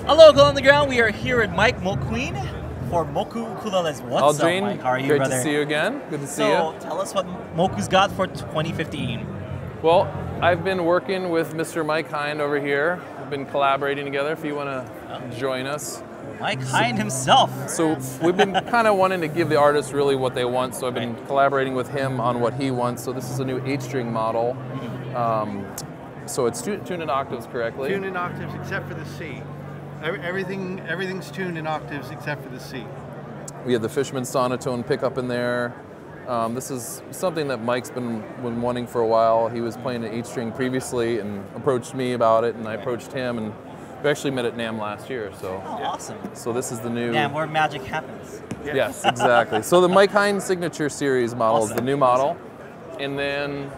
Hello, on the ground. We are here at Mike Moqueen for Moku Ukuleles. What's up, Mike? How are you, great brother? Great to see you again. Good to see you. So, tell us what Moku's got for 2015. Well, I've been working with Mr. Mike Hind over here. We've been collaborating together. If you want to join us. Mike Hind himself. So we've been kind of wanting to give the artist really what they want. So I've been collaborating with him on what he wants. So this is a new 8-string model. So it's tuned in octaves correctly. Tuned in octaves except for the C. Everything's tuned in octaves except for the C. We have the Fishman sonotone pickup in there. This is something that Mike's been wanting for a while. He was playing an 8-string previously and approached me about it, and I approached him, and we actually met at Namm last year. So awesome. So this is the new Namm, where magic happens. Yes, exactly. So the Mike Hind Signature Series model is the new model, and then.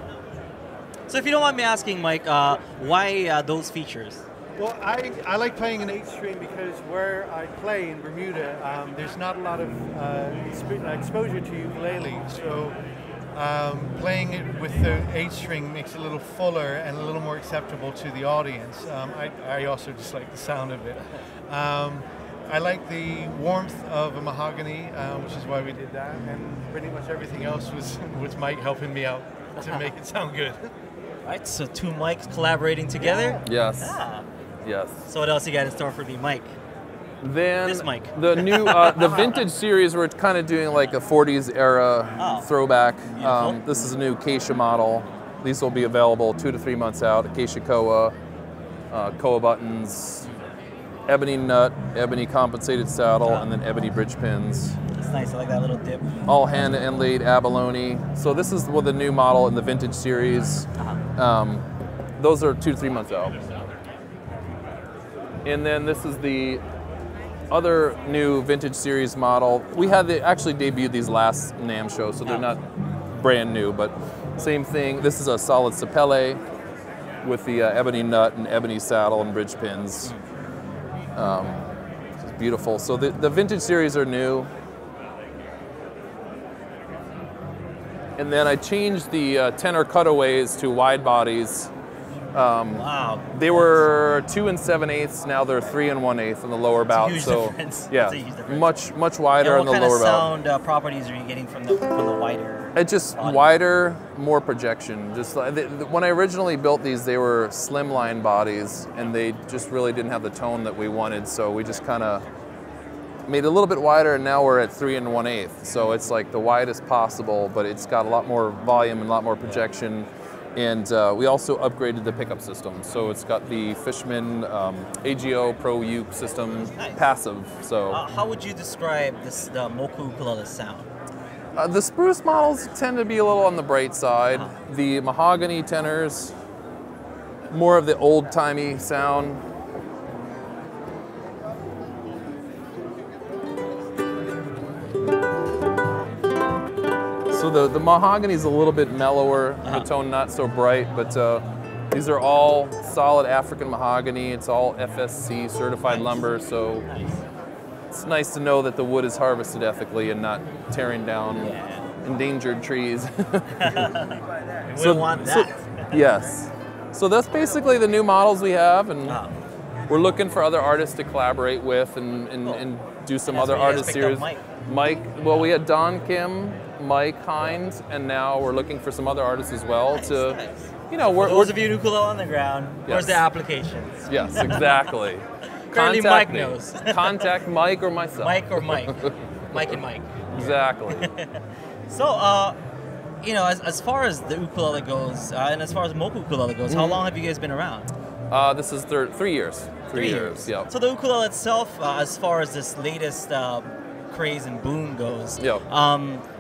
So if you don't mind me asking, Mike, why those features? Well, I like playing an 8-string because where I play in Bermuda, there's not a lot of exposure to ukulele. So playing it with the 8-string makes it a little fuller and a little more acceptable to the audience. I also just like the sound of it. I like the warmth of a mahogany, which is why we did that. And pretty much everything else was Mike helping me out to make it sound good. Right, so two Mikes collaborating together? Yes. Yeah. Yes. So what else you got in store for me, Mike? Then this Mike. The new, the vintage series, we're kind of doing like a 40s era throwback. This is a new Acacia model. These will be available 2 to 3 months out. Acacia koa, koa buttons, ebony nut, ebony compensated saddle, and then ebony bridge pins. That's nice. I like that little dip. All hand inlaid abalone. So this is the new model in the vintage series. Those are 2 to 3 months out. And then this is the other new vintage series model. We had actually debuted these last Namm show, so they're not brand new, but same thing. This is a solid sapele with the ebony nut and ebony saddle and bridge pins. It's beautiful. So the vintage series are new. And then I changed the tenor cutaways to wide bodies. Wow. They were 2 7/8. Now they're 3 1/8 in the lower bout. Huge so difference. yeah, much wider in the lower bout. What kind of sound properties are you getting from the wider? It's just body? Wider, more projection. Just when I originally built these, they were slimline bodies, and they just really didn't have the tone that we wanted. So we just kind of made it a little bit wider, and now we're at 3 1/8. So it's like the widest possible, but it's got a lot more volume and a lot more projection. And we also upgraded the pickup system. So it's got the Fishman AGO Pro Uke system, passive. So how would you describe the Moku Ukuleles sound? The spruce models tend to be a little on the bright side. The mahogany tenors, more of the old-timey sound. So the mahogany is a little bit mellower in the tone, not so bright, but these are all solid African mahogany. It's all FSC certified lumber, so it's nice to know that the wood is harvested ethically and not tearing down endangered trees. We don't want that. Yes. So that's basically the new models we have, and we're looking for other artists to collaborate with and do some other artist series. Mike, well, we had Don Kim, Mike Hind, and now we're looking for some other artists as well you know, for those of you in ukulele on the ground, where's the applications? Yes, exactly. Currently Mike knows. Contact Mike or myself. Mike or Mike. Mike and Mike. Exactly. So, you know, as far as the ukulele goes, and as far as Moku Ukulele goes, how long have you guys been around? This is 3 years. 3 years, yeah. So the ukulele itself, as far as this latest craze and boom goes,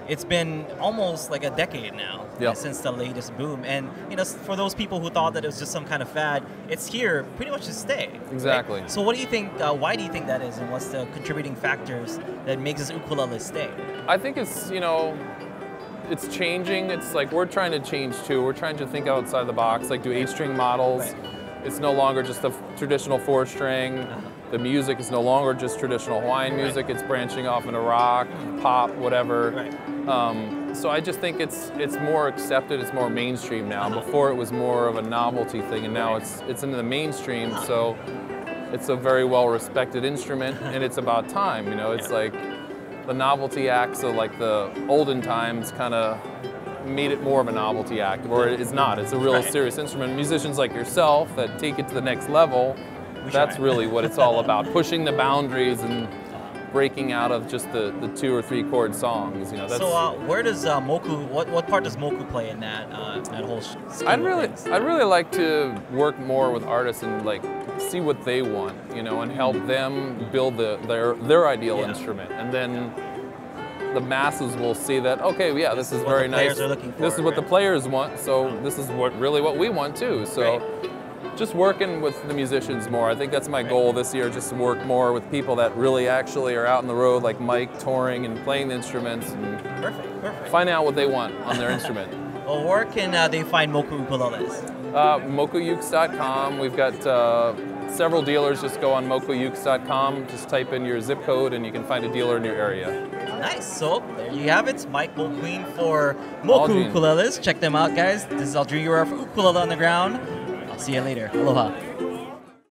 it's been almost like a decade now since the latest boom. And you know, for those people who thought that it was just some kind of fad, it's here pretty much to stay. Exactly. Right? So what do you think? Why do you think that is, and what's the contributing factors that makes this ukulele stay? I think it's, you know, it's changing. It's like we're trying to change too. We're trying to think outside the box, like do 8-string models. Right. It's no longer just a traditional 4-string. The music is no longer just traditional Hawaiian music. It's branching off into rock, pop, whatever. Right. So I just think it's more accepted. It's more mainstream now. Before it was more of a novelty thing, and now it's into the mainstream. So It's a very well respected instrument, and it's about time. You know, it's like the novelty acts, so like the olden times kind of made it more of a novelty act, or it's not. It's a real serious instrument. Musicians like yourself that take it to the next level, that's really what it's all about, pushing the boundaries and breaking out of just the 2 or 3 chord songs. You know, that's, so where does Moku, what part does Moku play in that that whole I'd really like to work more with artists and like see what they want, you know, and help them build their ideal instrument, and then the masses will see that, okay, yeah, this is very nice. This is what the players want, so this is what we want too. So just working with the musicians more. I think that's my goal this year, just to work more with people that really actually are out on the road, like Mike, touring and playing the instruments, and find out what they want on their instrument. Well, where can they find Moku Ukuleles? MokuUks.com. We've got several dealers. Just go on MokuUks.com, just type in your zip code, and you can find a dealer in your area. Nice. So there you have it. Mike Mulqueen for Moku Ukuleles. Check them out, guys. This is Aldrin for Ukulele on the Ground. I'll see you later. Aloha.